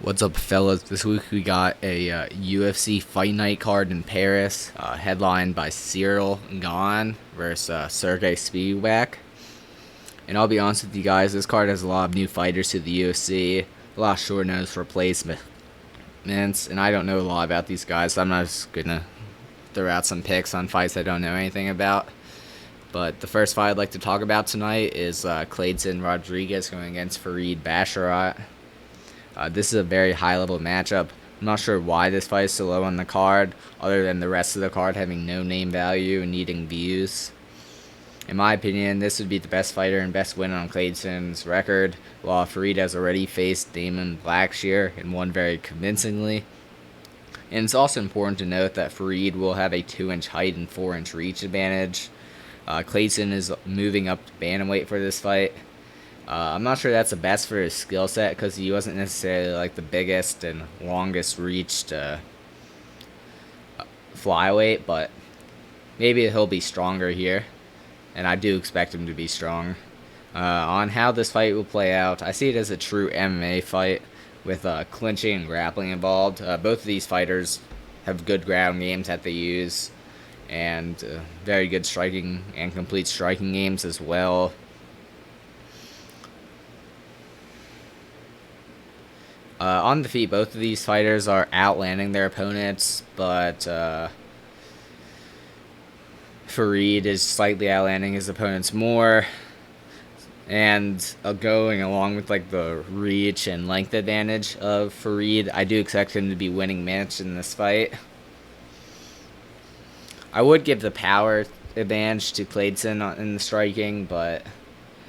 What's up, fellas? This week we got a UFC Fight Night card in Paris, headlined by Ciryl and Gane versus Serghei Spivac. And I'll be honest with you guys, this card has a lot of new fighters to the UFC, a lot of short notice replacements, and I don't know a lot about these guys, so I'm not just gonna throw out some picks on fights I don't know anything about. But the first fight I'd like to talk about tonight is Clayton Rodriguez going against Basharat. This is a very high-level matchup. I'm not sure why this fight is so low on the card, other than the rest of the card having no name value and needing views. In my opinion, this would be the best fighter and best win on Clayton's record, while Farid has already faced Damon Blackshear and won very convincingly. And it's also important to note that Farid will have a 2-inch height and 4-inch reach advantage. Clayton is moving up to bantamweight for this fight. I'm not sure that's the best for his skill set because he wasn't necessarily like the biggest and longest reached flyweight, but maybe he'll be stronger here, and I do expect him to be strong. On how this fight will play out, I see it as a true MMA fight with clinching and grappling involved. Both of these fighters have good ground games that they use, and very good striking and complete striking games as well. On the feet, both of these fighters are outlanding their opponents, but Farid is slightly outlanding his opponents more, and going along with like the reach and length advantage of Farid, I do expect him to be winning minutes in this fight. I would give the power advantage to Clayton in the striking, but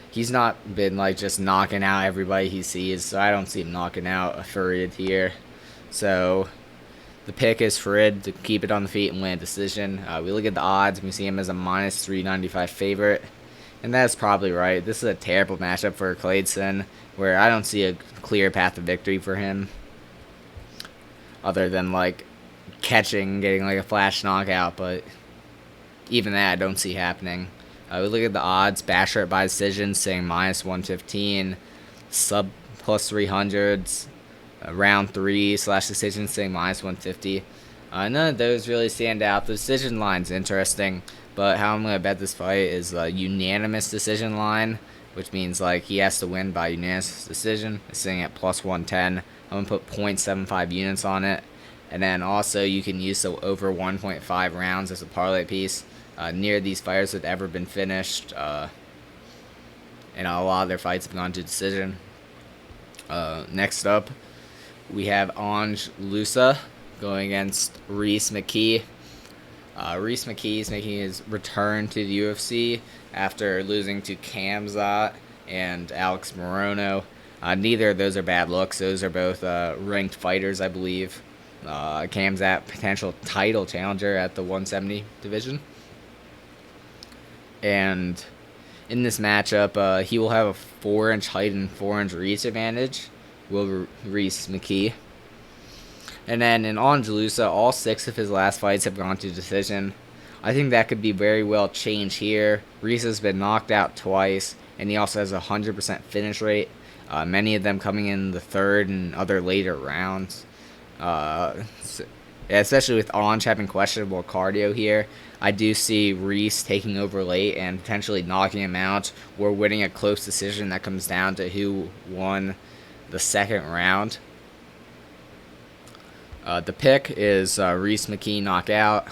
he's not been like just knocking out everybody he sees, so I don't see him knocking out Farid here. So the pick is Farid to keep it on the feet and win a decision. We look at the odds and we see him as a minus 395 favorite, and that's probably right. This is a terrible matchup for Clayton, where I don't see a clear path to victory for him, other than like catching, getting like a flash knockout, but even that I don't see happening. We look at the odds. Basharat by decision saying minus 115. Sub plus 300s. Round 3 / decision saying minus 150. None of those really stand out. The decision line's interesting, but how I'm going to bet this fight is a unanimous decision line, which means like he has to win by unanimous decision. It's sitting at plus 110. I'm going to put 0.75 units on it. And then also you can use the over 1.5 rounds as a parlay piece. Near these fighters have ever been finished, and a lot of their fights have gone to decision. Next up, we have Loosa going against McKee. McKee is making his return to the UFC after losing to Khamzat and Alex Morono. Neither of those are bad looks. Those are both ranked fighters, I believe. Khamzat, potential title challenger at the 170 division. And in this matchup, he will have a 4-inch height and 4-inch reach advantage. Will McKee. And then in Loosa, all 6 of his last fights have gone to decision. I think that could be very well changed here. Reese has been knocked out twice, and he also has a 100% finish rate. Many of them coming in the third and other later rounds. Especially with Anj having questionable cardio here, I do see Reese taking over late and potentially knocking him out or winning a close decision that comes down to who won the second round. The pick is McKee knockout.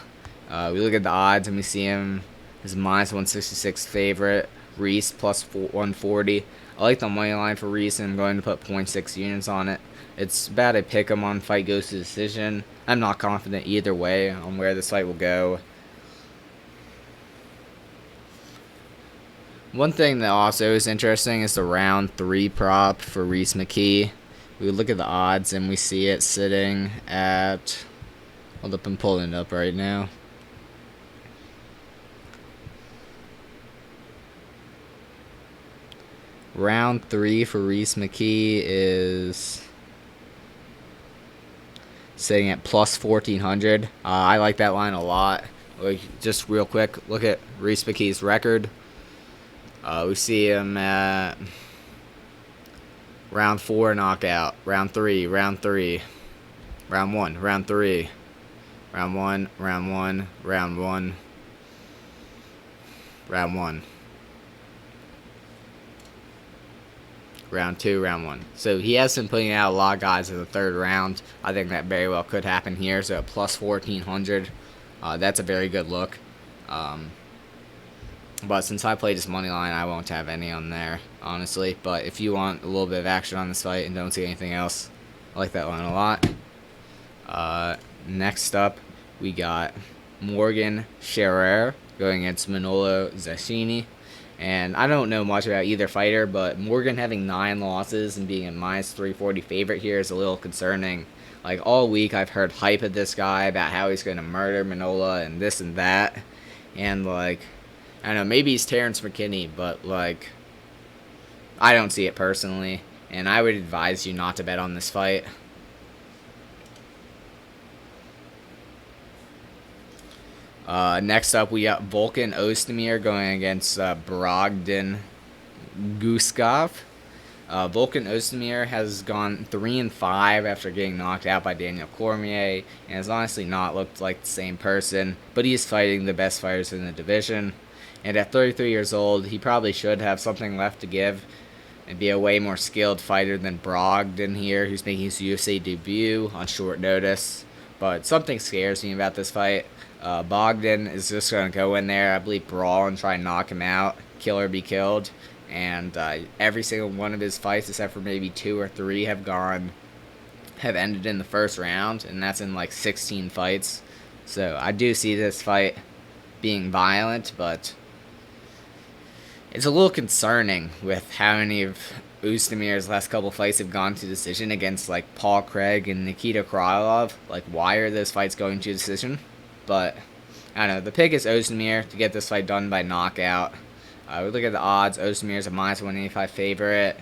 We look at the odds and we see him as minus 166 favorite. Reese plus 140. I like the money line for Reese, and I'm going to put 0.6 units on it. It's about a pick 'em on fight goes to decision. I'm not confident either way on where this fight will go. One thing that also is interesting is the round 3 prop for McKee. We look at the odds and we see it sitting at... Hold up, I'm pulling it up right now. Round 3 for McKee is sitting at plus 1,400. I like that line a lot. Just real quick, look at McKee's record. We see him at Round 4 knockout. Round 3. Round 3. Round 1. Round 3. Round 1. Round 1. Round 1. Round 1. Round 2, round 1. So he has been putting out a lot of guys in the third round. I think that very well could happen here. So plus 1,400. That's a very good look. But since I played this money line, I won't have any on there, honestly. But if you want a little bit of action on this fight and don't see anything else, I like that line a lot. Next up, we got Morgan Charriere going against Manolo Zecchini. And I don't know much about either fighter, but Morgan having 9 losses and being a minus 340 favorite here is a little concerning. Like, all week I've heard hype of this guy about how he's going to murder Manola and this and that. And, like, I don't know, maybe he's Terrence McKinney, but, like, I don't see it personally. And I would advise you not to bet on this fight. Next up, we got Volkan Oezdemir going against Brogdon Guskov. Volkan Oezdemir has gone 3-5 after getting knocked out by Daniel Cormier, and has honestly not looked like the same person, but he is fighting the best fighters in the division. And at 33 years old, he probably should have something left to give and be a way more skilled fighter than Brogdon here, who's making his UFC debut on short notice. But something scares me about this fight. Bogdan is just going to go in there, I believe, brawl and try and knock him out, kill or be killed. And every single one of his fights, except for maybe 2 or 3, have ended in the first round, and that's in like 16 fights. So I do see this fight being violent, but it's a little concerning with how many of Oezdemir's last couple fights have gone to decision against like Paul Craig and Nikita Krylov. Like, why are those fights going to decision? But I don't know. The pick is Oezdemir to get this fight done by knockout. We look at the odds. Oezdemir is a minus 185 favorite.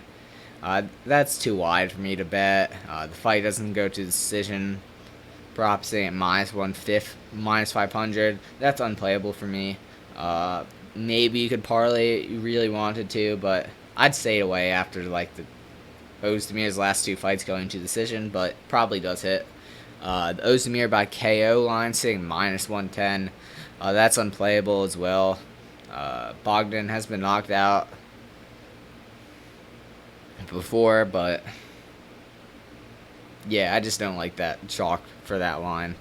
That's too wide for me to bet. The fight doesn't go to decision. Props at minus 500. That's unplayable for me. Maybe you could parlay if you really wanted to, but I'd stay away after like the Oezdemir's last 2 fights going to decision, but probably does hit. The Oezdemir by KO line sitting minus 110. That's unplayable as well. Bogdan has been knocked out before, but yeah, I just don't like that chalk for that line.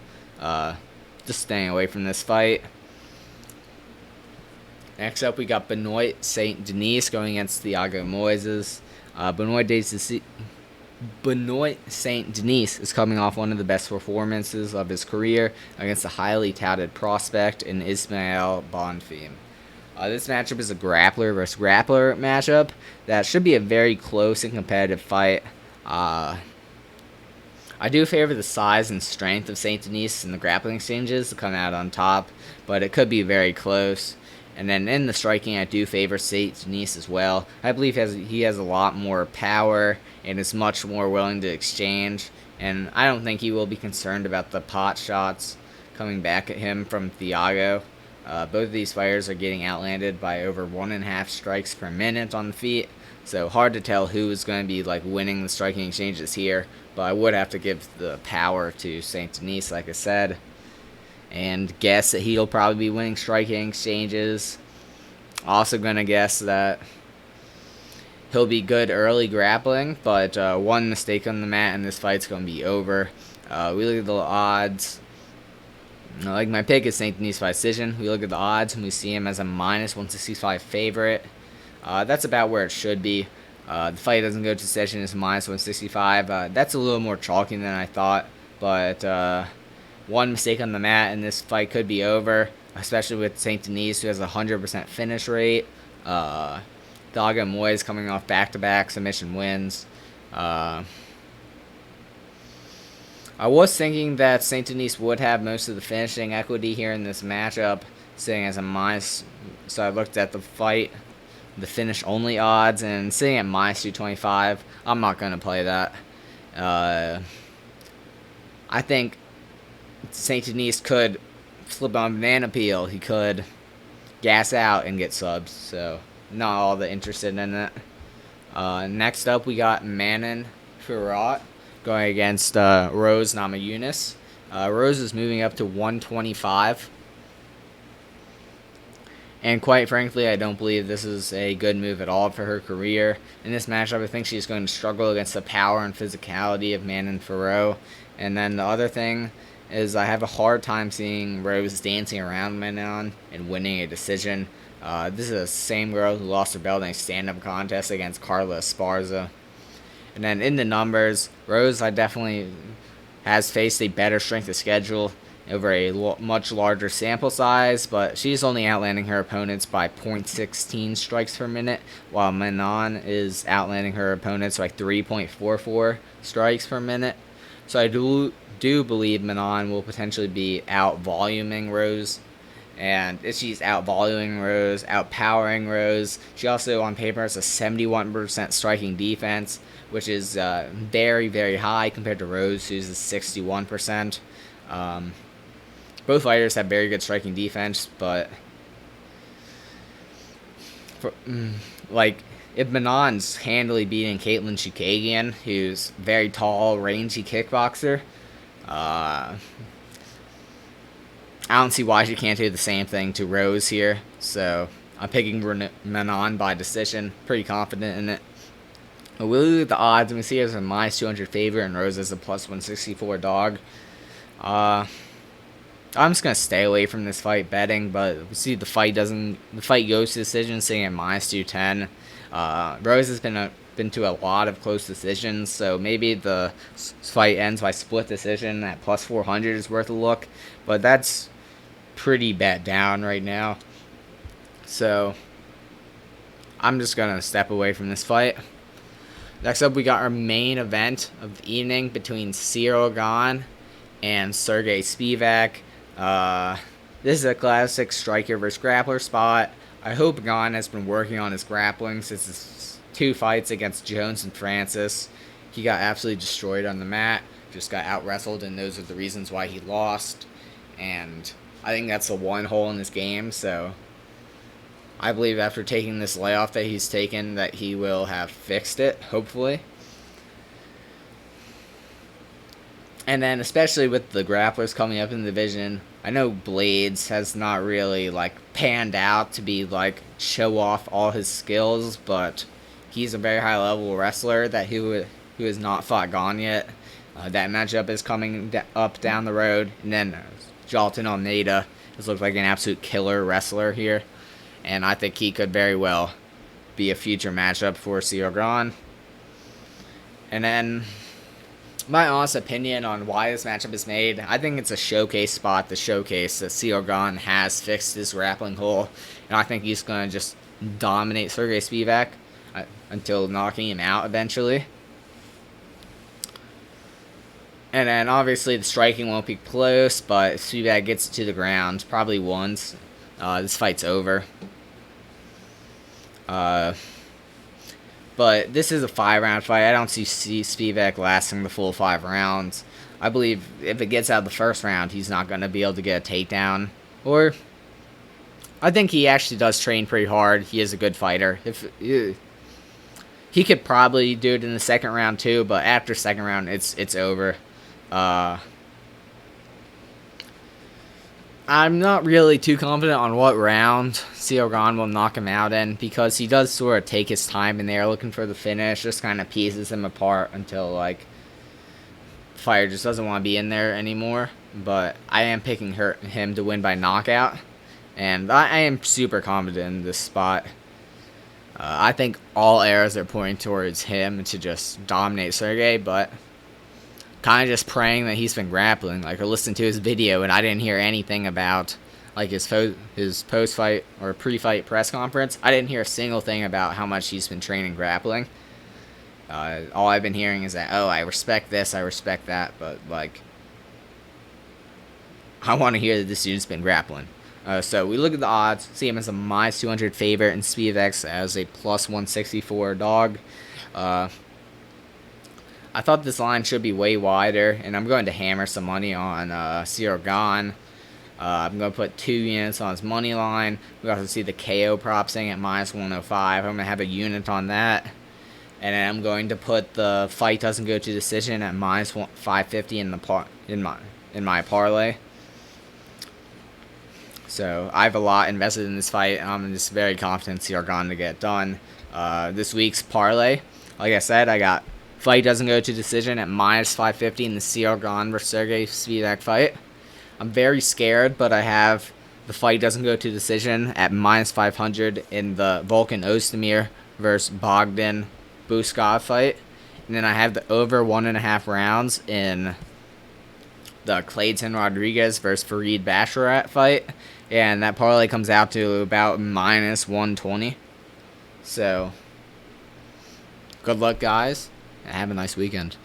Just staying away from this fight. Next up, we got Benoit Saint Denis going against Thiago Moises. Benoit Saint Denis is coming off one of the best performances of his career against a highly touted prospect in Ismail Bonfim. This matchup is a grappler versus grappler matchup that should be a very close and competitive fight. I do favor the size and strength of Saint Denis in the grappling exchanges to come out on top, but it could be very close. And then in the striking, I do favor Saint Denis as well. I believe he has a lot more power and is much more willing to exchange. And I don't think he will be concerned about the pot shots coming back at him from Thiago. Both of these fighters are getting outlanded by over 1.5 strikes per minute on the feet. So hard to tell who is going to be like winning the striking exchanges here. But I would have to give the power to Saint Denis, like I said, and guess that he'll probably be winning striking exchanges. Also going to guess that he'll be good early grappling, but one mistake on the mat and this fight's going to be over. We look at the odds. Like, my pick is Saint Denis by decision. We look at the odds and we see him as a minus 165 favorite. That's about where it should be. The fight doesn't go to decision, it's minus 165. That's a little more chalky than I thought, but one mistake on the mat and this fight could be over, especially with Saint Denis, who has a 100% finish rate. Thiago Moises coming off back-to-back submission wins. I was thinking that Saint Denis would have most of the finishing equity here in this matchup, sitting as a minus. So I looked at the fight, the finish only odds, and sitting at minus 225. I'm not going to play that. I think Saint Denis could flip on banana peel. He could gas out and get subs. So not all that interested in it. Next up, we got Manon Fiorot going against Rose Namajunas. Rose is moving up to 125. And quite frankly, I don't believe this is a good move at all for her career. In this matchup, I think she's going to struggle against the power and physicality of Manon Fiorot. And then the other thing is I have a hard time seeing Rose dancing around Manon and winning a decision. This is the same girl who lost her belt in a stand-up contest against Carla Esparza. And then in the numbers, Rose I definitely has faced a better strength of schedule over a much larger sample size, but she's only outlanding her opponents by 0.16 strikes per minute, while Manon is outlanding her opponents by 3.44 strikes per minute. So I do believe Manon will potentially be out-voluming Rose. And if she's out-voluming Rose, out-powering Rose, she also on paper has a 71% striking defense, which is very, very high compared to Rose, who's 61%. Both fighters have very good striking defense, but if Manon's handily beating Caitlin Chukagian, who's very tall, rangy kickboxer, I don't see why she can't do the same thing to Rose here. So I'm picking Manon by decision. Pretty confident in it. We'll look at the odds, and we see her as a -200 favorite, and Rose as a +164 dog. I'm just gonna stay away from this fight betting, but we see the fight goes to decision, sitting at -210. Rose has been to a lot of close decisions, so maybe the fight ends by split decision at +400 is worth a look, but that's pretty bet down right now. So I'm just gonna step away from this fight. Next up, we got our main event of the evening between Ciryl Gane and Serghei Spivac. This is a classic striker versus grappler spot. I hope Gane has been working on his grappling since his 2 fights against Jones and Francis. He got absolutely destroyed on the mat, just got out-wrestled, and those are the reasons why he lost. And I think that's the one hole in his game, so I believe after taking this layoff that he's taken that he will have fixed it, hopefully. And then, especially with the grapplers coming up in the division, I know Blades has not really, panned out to be, show off all his skills, but he's a very high-level wrestler who has not fought Gane yet. That matchup is coming up down the road. And then Jalton Almeida has looked like an absolute killer wrestler here. And I think he could very well be a future matchup for Ciryl Gane. And then my honest opinion on why this matchup is made, I think it's a showcase spot to showcase that Ciryl Gane has fixed his grappling hole, and I think he's going to just dominate Serghei Spivac until knocking him out eventually. And then obviously the striking won't be close, but if Spivac gets to the ground, probably once, this fight's over. But this is a 5-round fight. I don't see Spivac lasting the full 5 rounds. I believe if it gets out of the first round, he's not going to be able to get a takedown. Or, I think he actually does train pretty hard. He is a good fighter. He could probably do it in the second round too, but after second round, it's over. I'm not really too confident on what round Ciryl Gane will knock him out in, because he does sort of take his time in there looking for the finish, just kind of pieces him apart until, the fighter just doesn't want to be in there anymore. But I am picking him to win by knockout, and I am super confident in this spot. I think all arrows are pointing towards him to just dominate Serghei, but kind of just praying that he's been grappling. I listened to his video and I didn't hear anything about his post-fight or pre-fight press conference. I didn't hear a single thing about how much he's been training grappling. All I've been hearing is that, I respect this, I respect that, but I want to hear that this dude's been grappling. So we look at the odds, see him as a -200 favorite, and Spivac as a +164 dog. I thought this line should be way wider, and I'm going to hammer some money on Ciryl Gane. I'm going to put 2 units on his money line. We also see the KO prop saying at -105. I'm going to have a unit on that. And then I'm going to put the fight doesn't go to decision at minus 550 in my parlay. So I have a lot invested in this fight, and I'm just very confident Ciryl Gane to get it done. This week's parlay, like I said, I got fight doesn't go to decision at minus 550 in the Ciryl Gane versus Serghei Spivac fight. I'm very scared, but I have the fight doesn't go to decision at minus 500 in the Volkan Oezdemir versus Bogdan Guskov fight. And then I have the over 1.5 rounds in the Clayton Rodriguez versus Farid Basharat fight. And that parlay comes out to about minus 120. So, good luck, guys, and have a nice weekend.